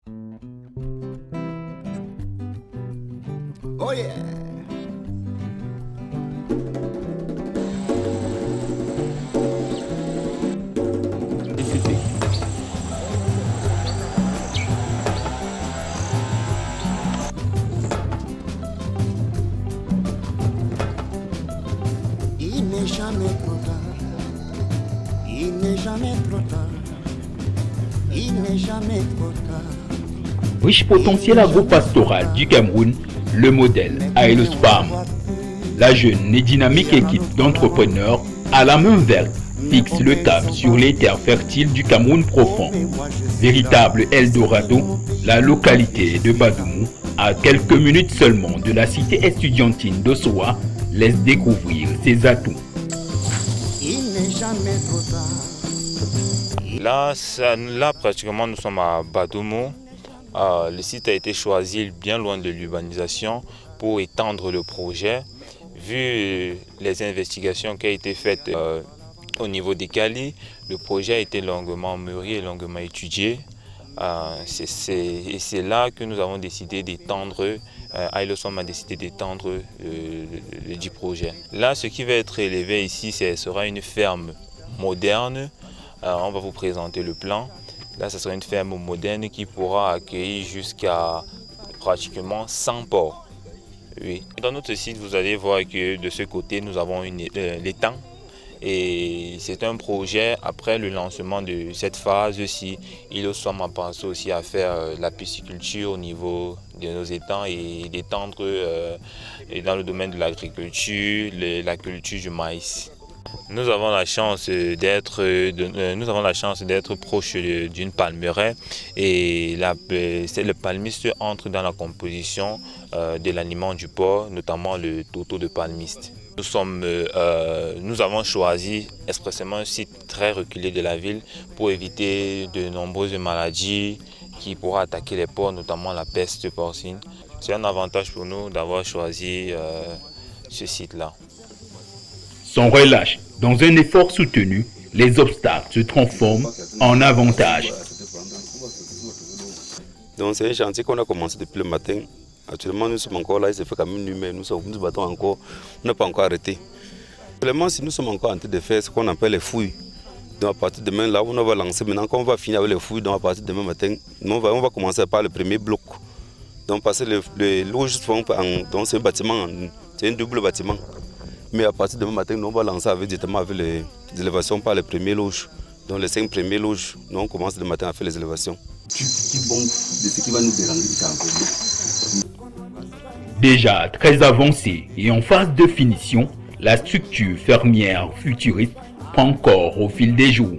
Oh yeah. Il n'est jamais trop tard. Il n'est jamais trop tard. Il n'est jamais trop tard. Riche potentiel agro-pastoral du Cameroun, le modèle Ailos Farm. La jeune et dynamique équipe d'entrepreneurs à la main verte fixe le cap sur les terres fertiles du Cameroun profond. Véritable Eldorado, la localité de Badoumou, à quelques minutes seulement de la cité estudiantine d'Ossoa, laisse découvrir ses atouts. Il n'est jamais trop tard. Là, pratiquement, nous sommes à Badoumou. Le site a été choisi bien loin de l'urbanisation pour étendre le projet. Vu les investigations qui ont été faites au niveau des Cali, le projet a été longuement mûri et longuement étudié. Et c'est là que nous avons décidé d'étendre, Ailos Farm a décidé d'étendre le dit projet. Là, ce qui va être élevé ici, ce sera une ferme moderne. On va vous présenter le plan. Là, ce sera une ferme moderne qui pourra accueillir jusqu'à pratiquement 100 porcs. Oui. Dans notre site, vous allez voir que de ce côté, nous avons l'étang. Et c'est un projet, après le lancement de cette phase-ci, Ailos Farm a pensé aussi à faire la pisciculture au niveau de nos étangs et d'étendre dans le domaine de l'agriculture, la culture du maïs. Nous avons la chance d'être proche d'une palmeraie et le palmiste entre dans la composition de l'aliment du porc, notamment le tourteau de palmiste. Nous avons choisi expressément un site très reculé de la ville pour éviter de nombreuses maladies qui pourraient attaquer les porcs, notamment la peste porcine. C'est un avantage pour nous d'avoir choisi ce site-là. Sans relâche, dans un effort soutenu, les obstacles se transforment en avantages. Donc c'est un chantier qu'on a commencé depuis le matin. Actuellement, nous sommes encore là, il se fait quand même nuit, mais nous battons encore, on n'a pas encore arrêté. Actuellement, si nous sommes encore en train de faire ce qu'on appelle les fouilles, donc à partir de demain, là, on va lancer, maintenant quand on va finir avec les fouilles, donc à partir de demain matin, on va commencer par le premier bloc. Donc parce que le loge, c'est un bâtiment, c'est un double bâtiment. Mais à partir de demain matin, nous on va lancer directement avec les élévations par les premiers loges. Donc les 5 premiers loges, nous on commence le matin à faire les élévations. Déjà très avancée et en phase de finition, la structure fermière futuriste prend corps au fil des jours.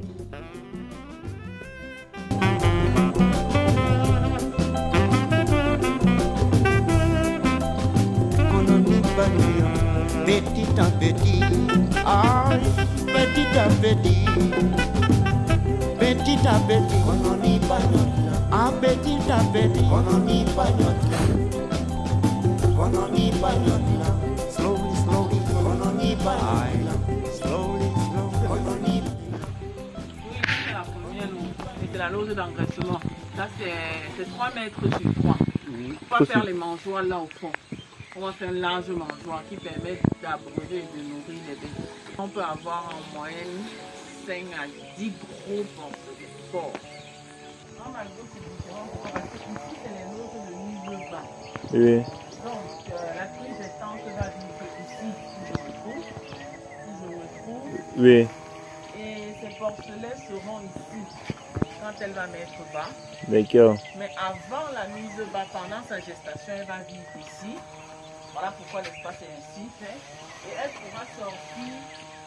Petit à petit, ah, petit à petit, petit à petit, ah, petit à petit, slowly, slowly, slowly, slowly. C'est la première loge, c'est la loge d'engraissement. Là, c'est 3 mètres sur 3. On va faire les mangeoires là au fond. On va faire un large mangeoire qui permet d'abreuver et de nourrir les bébés. On peut avoir en moyenne 5 à 10 gros porcs. Normalement, c'est différent parce que ici, c'est les loges de niveau bas. Oui. Donc, la prise d'essence va vivre ici, si je me trouve. Oui. Et ces porcelets seront ici quand elle va mettre bas. D'accord. Mais avant la mise bas, pendant sa gestation, elle va vivre ici. Voilà pourquoi l'espace est ainsi fait. Et elle pourra sortir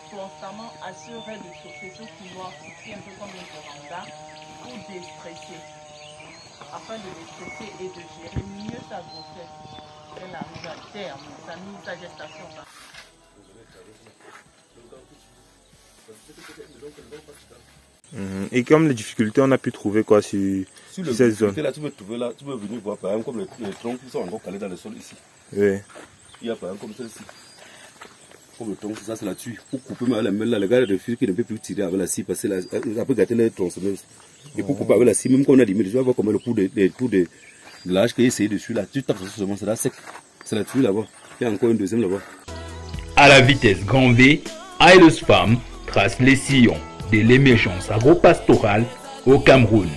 constamment à ce rez-de-chaussée, ce couloir situé un peu comme une véranda, pour déstresser. Afin de déstresser et de gérer mieux sa grossesse. Elle arrive à terme, sa gestation. Et comme les difficultés, on a pu trouver quoi sur cette zone? Là, tu peux trouver là, tu peux venir voir par exemple comme les troncs qui sont encore calés dans le sol ici. Oui. Il y a par exemple comme celle-ci. Comme le tronc, ça c'est là-dessus. Pour couper la main, là, le gars refuse qu'il ne peut plus tirer avec la scie parce que ça peut gâter les tronçonneuses. Et pour couper avec la scie, même quand on a limé, tu vas voir comment le coup de l'âge qu'il a essayé dessus là, tu tapes seulement, c'est là sec. C'est là-dessus là-bas. Il y a encore une deuxième là-bas. À la vitesse grand V, Ailos Farm trace les sillons de l'émergence agro-pastorale au Cameroun.